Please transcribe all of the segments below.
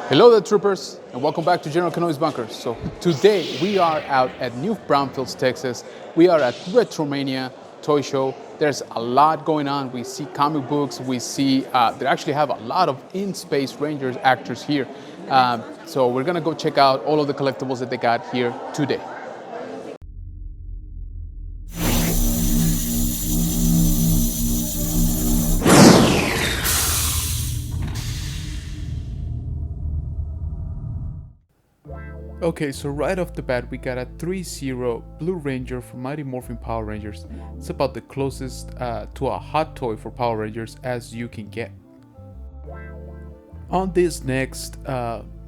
Hello there, troopers, and welcome back to General Canoe's Bunkers. So today we are out at New Braunfels, Texas. We are at Retromania Toy Show. There's a lot going on. We see comic books. We see they actually have a lot of in-space Rangers actors here. So we're gonna go check out all of the collectibles that they got here today. Okay, so right off the bat, we got a 3-0 Blue Ranger from Mighty Morphin Power Rangers. It's about the closest to a hot toy for Power Rangers as you can get. On this next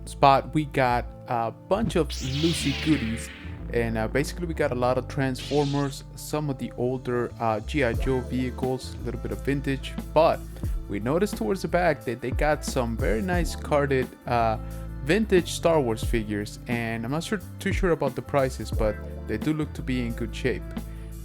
spot, we got a bunch of Lucy goodies, and basically we got a lot of Transformers, some of the older G.I. Joe vehicles, a little bit of vintage, but we noticed towards the back that they got some very nice carded vintage Star Wars figures, and I'm not too sure about the prices, but they do look to be in good shape.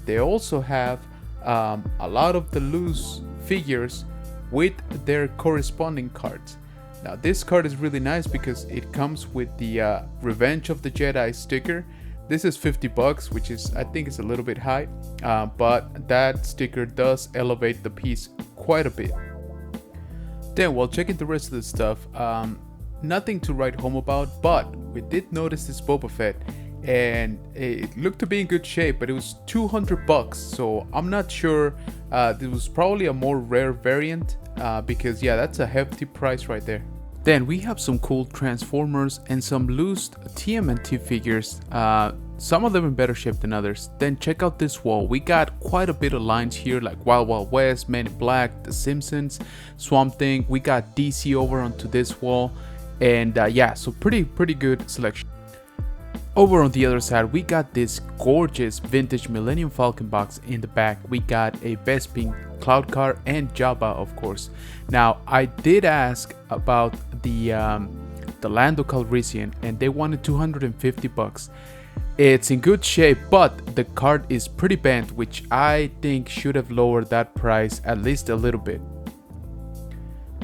They also have a lot of the loose figures with their corresponding cards. Now this card is really nice because it comes with the Revenge of the Jedi sticker. This is $50, which is, I think, is a little bit high, but that sticker does elevate the piece quite a bit. Then while checking the rest of the stuff, nothing to write home about, but we did notice this Boba Fett, and it looked to be in good shape, but it was $200, so I'm not sure. This was probably a more rare variant, because yeah, that's a hefty price right there. Then we have some cool Transformers and some loose TMNT figures, some of them in better shape than others. Then check out this wall. We got quite a bit of lines here, like Wild Wild West, Men in Black, The Simpsons, Swamp Thing. We got DC over onto this wall. And yeah, so pretty good selection. Over on the other side, we got this gorgeous vintage Millennium Falcon box in the back. We got a Bespin Cloud Car and Jabba, of course. Now, I did ask about the Lando Calrissian, and they wanted $250. It's in good shape, but the card is pretty bent, which I think should have lowered that price at least a little bit.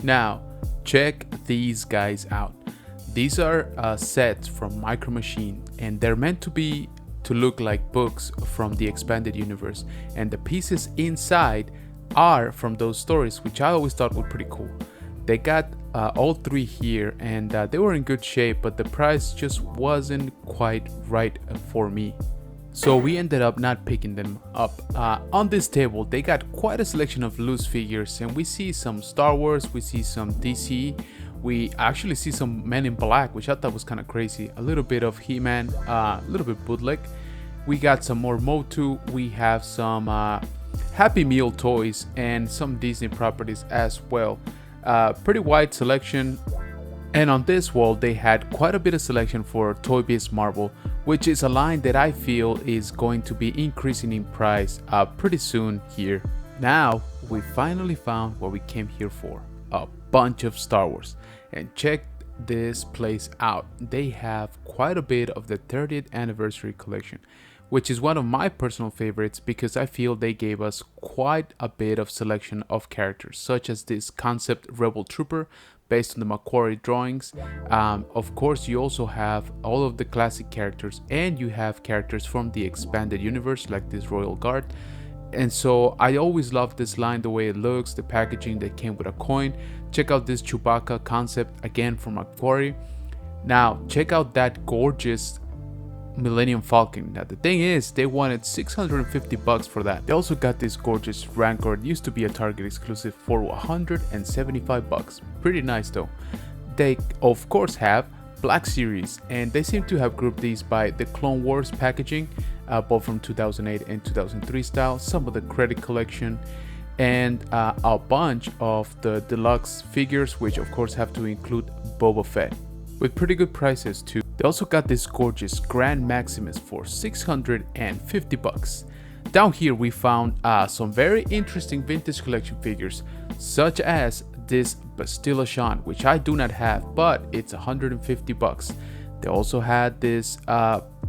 Now, check these guys out. These are sets from Micro Machine, and they're meant to look like books from the expanded universe, and the pieces inside are from those stories, which I always thought were pretty cool. They got all three here, and they were in good shape, but the price just wasn't quite right for me. So we ended up not picking them up. On this table, they got quite a selection of loose figures, and we see some Star Wars, we see some DC, we actually see some Men in Black, which I thought was kind of crazy, a little bit of He-Man, a little bit bootleg. We got some more Motu, we have some Happy Meal toys, and some Disney properties as well. Pretty wide selection. And on this wall, they had quite a bit of selection for Toy Biz Marvel, which is a line that I feel is going to be increasing in price pretty soon here. Now, we finally found what we came here for, a bunch of Star Wars. And check this place out. They have quite a bit of the 30th anniversary collection, which is one of my personal favorites because I feel they gave us quite a bit of selection of characters, such as this concept Rebel Trooper, based on the Macquarie drawings. Of course, you also have all of the classic characters, and you have characters from the expanded universe like this Royal Guard. And so I always love this line, the way it looks, the packaging that came with a coin. Check out this Chewbacca concept, again from Macquarie. Now check out that gorgeous Millennium Falcon. Now the thing is, they wanted $650 for that. They also got this gorgeous Rancor. It used to be a Target exclusive for $175. Pretty nice though. They of course have Black Series, and they seem to have grouped these by the Clone Wars packaging, both from 2008 and 2003 style, some of the credit collection, and a bunch of the deluxe figures, which of course have to include Boba Fett, with pretty good prices too. They also got this gorgeous Grand Maximus for $650. Down here we found some very interesting vintage collection figures, such as this Bastilla Shan, which I do not have, but it's $150. They also had this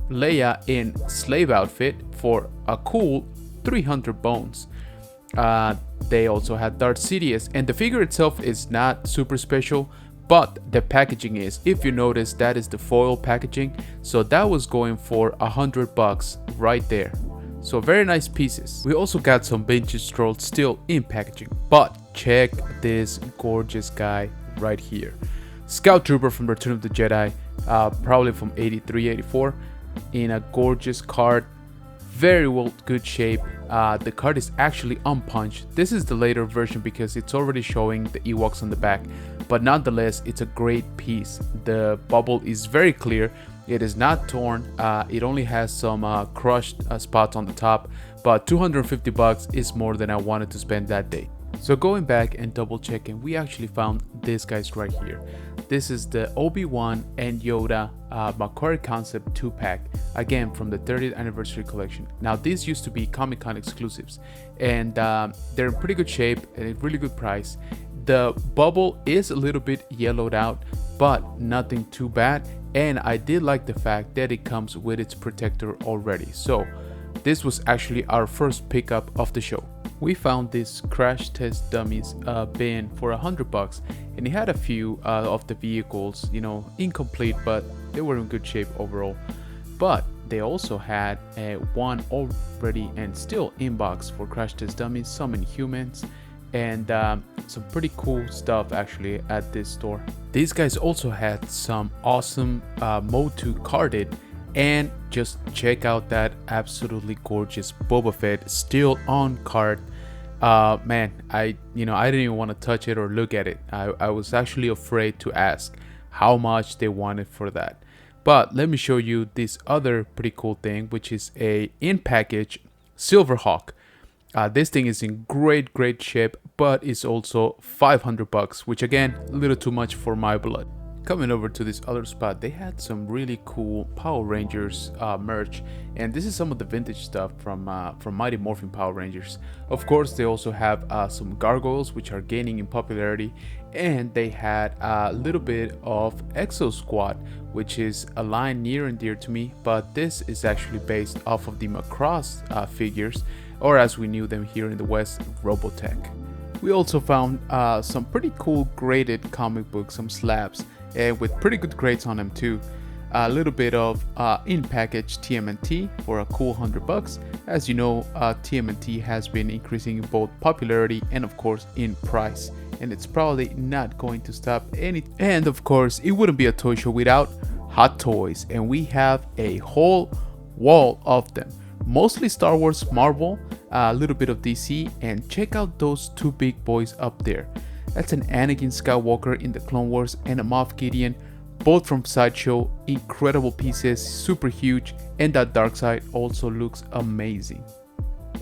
Leia in slave outfit for a cool 300 bones. They also had Darth Sidious, and the figure itself is not super special, but the packaging is, if you notice, that is the foil packaging, so that was going for $100 right there. So very nice pieces. We also got some vintage trolls still in packaging, but check this gorgeous guy right here. Scout Trooper from Return of the Jedi, probably from 83, 84, in a gorgeous card. Very well, good shape. The card is actually unpunched. This is the later version because it's already showing the Ewoks on the back, but nonetheless, it's a great piece. The bubble is very clear. It is not torn. It only has some crushed spots on the top, but $250 is more than I wanted to spend that day. So going back and double checking, we actually found these guys right here. This is the Obi-Wan and Yoda Macquarie Concept 2-pack, again from the 30th anniversary collection. Now these used to be Comic-Con exclusives, and they're in pretty good shape and a really good price. The bubble is a little bit yellowed out, but nothing too bad, and I did like the fact that it comes with its protector already. So this was actually our first pickup of the show. We found this crash test dummies bin for $100, and it had a few of the vehicles, you know, incomplete, but they were in good shape overall. But they also had one already and still in box for crash test dummies, some Inhumans, and some pretty cool stuff actually at this store. These guys also had some awesome Motu carded, and just check out that absolutely gorgeous Boba Fett still on card. Man, I didn't even want to touch it or look at it. I was actually afraid to ask how much they wanted for that. But let me show you this other pretty cool thing, which is a in package Silverhawk. This thing is in great shape, but it's also $500, which again, a little too much for my blood. Coming over to this other spot, they had some really cool Power Rangers merch, and this is some of the vintage stuff from Mighty Morphin Power Rangers. Of course, they also have some gargoyles, which are gaining in popularity, and they had a little bit of Exo Squad, which is a line near and dear to me, but this is actually based off of the Macross figures, or as we knew them here in the West, Robotech. We also found some pretty cool graded comic books, some slabs, and with pretty good grades on them too. A little bit of in package TMNT for a cool $100. As you know, TMNT has been increasing in both popularity and of course in price, and it's probably not going to stop any. And of course, it wouldn't be a toy show without Hot Toys, and we have a whole wall of them. Mostly Star Wars, Marvel, a little bit of DC, and check out those two big boys up there. That's an Anakin Skywalker in the Clone Wars and a Moff Gideon, both from Sideshow. Incredible pieces, super huge, and that dark side also looks amazing.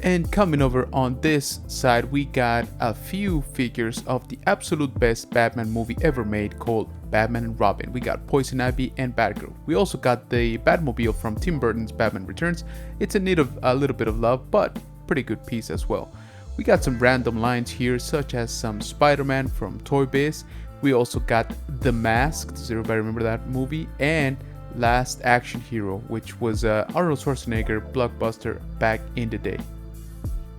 And coming over on this side, we got a few figures of the absolute best Batman movie ever made, called Batman and Robin. We got Poison Ivy and Batgirl. We also got the Batmobile from Tim Burton's Batman Returns. It's in need of a little bit of love, but pretty good piece as well. We got some random lines here, such as some Spider-Man from Toy Biz. We also got The Mask, does everybody remember that movie? And Last Action Hero, which was Arnold Schwarzenegger blockbuster back in the day.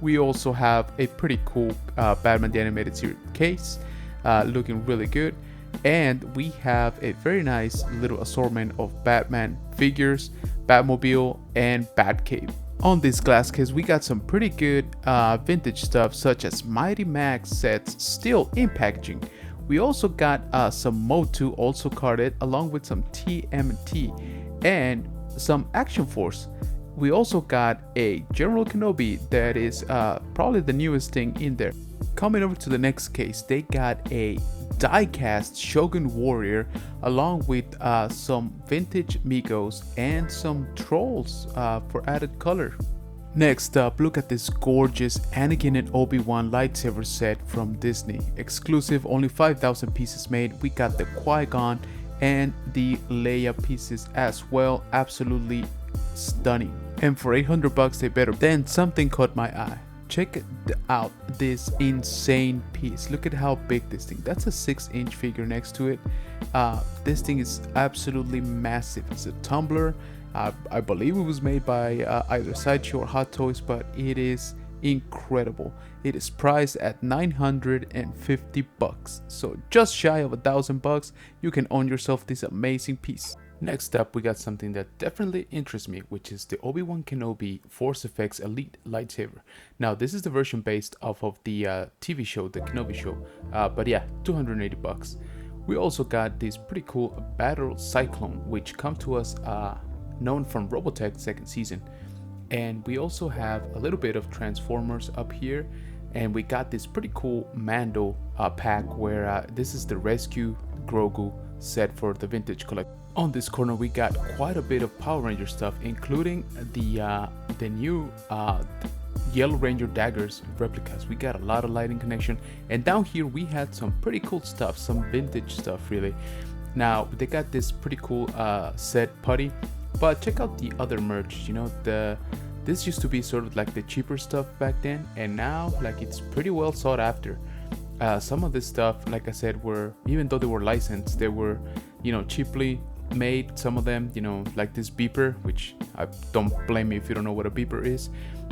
We also have a pretty cool Batman the Animated Series case, looking really good. And we have a very nice little assortment of Batman figures, Batmobile, and Batcave. On this glass case, we got some pretty good vintage stuff, such as Mighty Max sets still in packaging. We also got some Motu also carded, along with some TMT and some Action Force. We also got a General Kenobi that is probably the newest thing in there. Coming over to the next case, they got a die-cast Shogun Warrior, along with some vintage Migos and some Trolls for added color. Next up, look at this gorgeous Anakin and Obi-Wan lightsaber set from Disney. Exclusive, only 5,000 pieces made. We got the Qui-Gon and the Leia pieces as well. Absolutely stunning. And for $800 they better. Then something caught my eye. Check out this insane piece. Look at how big this thing. That's a 6-inch figure next to it. This thing is absolutely massive. It's a tumbler. I believe it was made by either Sideshow or Hot Toys, but it is incredible. It is priced at 950 bucks. So just shy of $1,000, you can own yourself this amazing piece. Next up, we got something that definitely interests me, which is the Obi-Wan Kenobi Force Effects Elite lightsaber. Now, this is the version based off of the TV show, the Kenobi show. But yeah, 280 bucks. We also got this pretty cool Battle Cyclone, which come to us known from Robotech second season. And we also have a little bit of Transformers up here. And we got this pretty cool Mando pack where this is the Rescue Grogu set for the vintage collection. On this corner, we got quite a bit of Power Ranger stuff, including the new Yellow Ranger daggers replicas. We got a lot of lighting connection, and down here we had some pretty cool stuff, some vintage stuff really. Now they got this pretty cool set putty, but check out the other merch. You know, this used to be sort of like the cheaper stuff back then, and now like it's pretty well sought after. Some of this stuff, like I said, were, even though they were licensed, they were, you know, cheaply made. Some of them, you know, like this beeper, which I don't blame you if you don't know what a beeper is,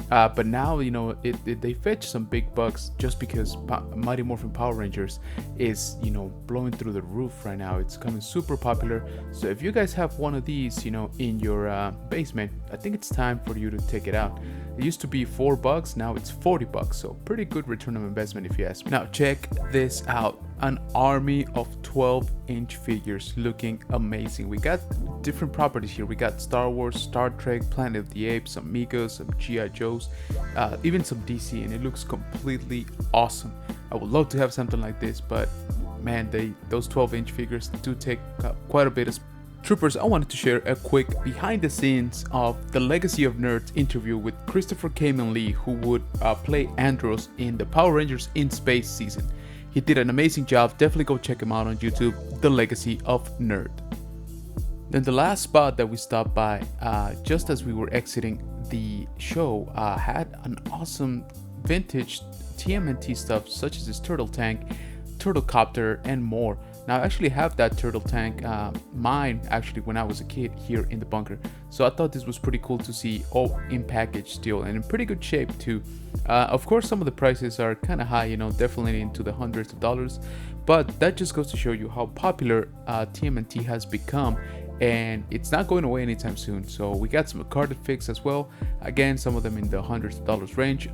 but now, you know, they fetch some big bucks just because Mighty Morphin Power Rangers is, you know, blowing through the roof right now. It's coming super popular. So if you guys have one of these, you know, in your basement, I think it's time for you to take it out. It used to be $4, now it's $40, so pretty good return of investment if you ask me. Now check this out, an army of 12-inch figures looking amazing. We got different properties here. We got Star Wars, Star Trek, Planet of the Apes, some Migos, some G.I. Joes, even some DC, and it looks completely awesome. I would love to have something like this, but man, those 12-inch figures do take quite a bit of space. Troopers, I wanted to share a quick behind the scenes of the Legacy of Nerds interview with Christopher Kamen Lee, who would play Andros in the Power Rangers in Space season. He did an amazing job. Definitely go check him out on YouTube, The Legacy of Nerd. Then the last spot that we stopped by, just as we were exiting the show, had an awesome vintage TMNT stuff, such as this turtle tank, turtle copter, and more. Now I actually have that turtle tank, mine actually when I was a kid, here in the bunker. So I thought this was pretty cool to see, all in package still and in pretty good shape too. Of course some of the prices are kind of high, you know, definitely into the hundreds of dollars, but that just goes to show you how popular TMNT has become, and it's not going away anytime soon. So we got some carded fix as well, again some of them in the hundreds of dollars range,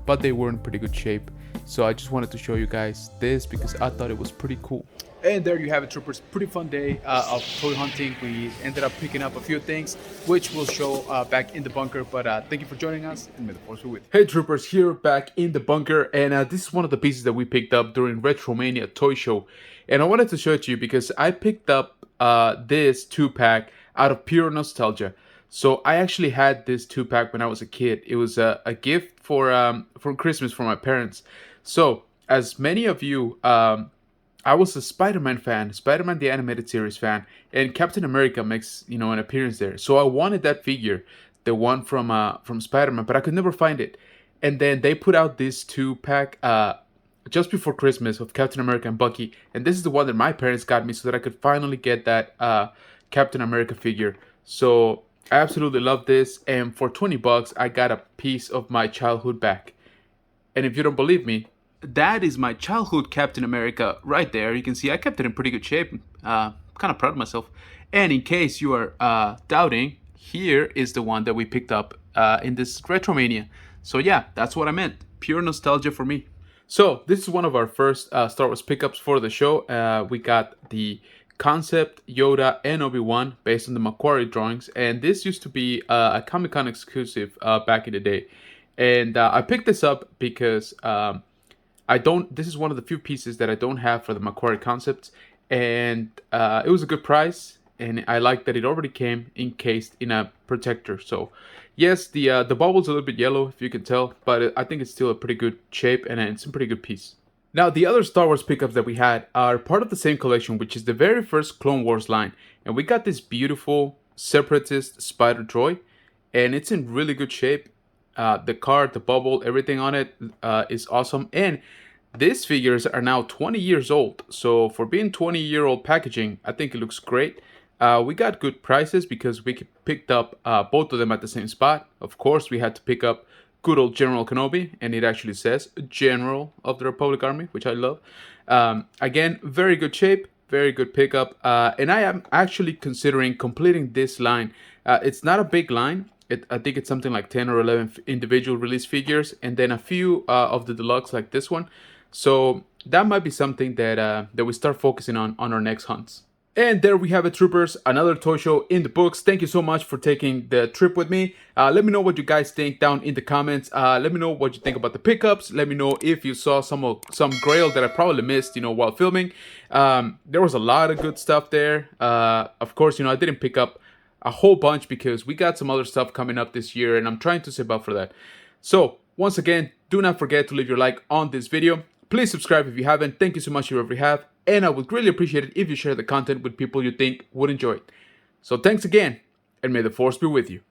but they were in pretty good shape. So I just wanted to show you guys this because I thought it was pretty cool. And there you have it, troopers. Pretty fun day of toy hunting. We ended up picking up a few things, which we'll show back in the bunker. But thank you for joining us, and may the force be with you. Hey, troopers, here back in the bunker, and this is one of the pieces that we picked up during Retromania Toy Show. And I wanted to show it to you because I picked up this 2-pack out of pure nostalgia. So I actually had this 2-pack when I was a kid. It was a gift for Christmas for my parents. So as many of you, I was a Spider-Man fan, Spider-Man the Animated Series fan, and Captain America makes, you know, an appearance there. So I wanted that figure, the one from Spider-Man, but I could never find it. And then they put out this 2-pack just before Christmas of Captain America and Bucky, and this is the one that my parents got me so that I could finally get that Captain America figure. So I absolutely love this, and for $20 I got a piece of my childhood back. And if you don't believe me, that is my childhood Captain America right there. You can see I kept it in pretty good shape. Kind of proud of myself. And in case you are doubting, here is the one that we picked up in this Retromania. So yeah, that's what I meant. Pure nostalgia for me. So this is one of our first Star Wars pickups for the show. We got the concept Yoda and Obi-Wan based on the Macquarie drawings. And this used to be a Comic-Con exclusive back in the day. And I picked this up because this is one of the few pieces that I don't have for the Macquarie concepts, and it was a good price, and I like that it already came encased in a protector. So yes, the bubble's a little bit yellow if you can tell, but I think it's still a pretty good shape, and it's a pretty good piece. Now the other Star Wars pickups that we had are part of the same collection, which is the very first Clone Wars line, and we got this beautiful Separatist Spider Droid, and it's in really good shape. The card, the bubble, everything on it is awesome. And these figures are now 20 years old. So for being 20-year-old packaging, I think it looks great. We got good prices because we picked up both of them at the same spot. Of course, we had to pick up good old General Kenobi, and it actually says General of the Republic Army, which I love. Again, very good shape, very good pickup, and I am actually considering completing this line. It's not a big line. I think it's something like 10 or 11 individual release figures, and then a few of the deluxe like this one. So that might be something that we start focusing on our next hunts. And there we have it, troopers, another toy show in the books. Thank you so much for taking the trip with me. Let me know what you guys think down in the comments. Let me know what you think about the pickups. Let me know if you saw some grail that I probably missed, while filming. There was a lot of good stuff there. Of course, I didn't pick up a whole bunch because we got some other stuff coming up this year, and I'm trying to save up for that. So once again, do not forget to leave your like on this video. Please subscribe if you haven't. Thank you so much if you ever have. And I would really appreciate it if you share the content with people you think would enjoy it. So thanks again, and may the force be with you.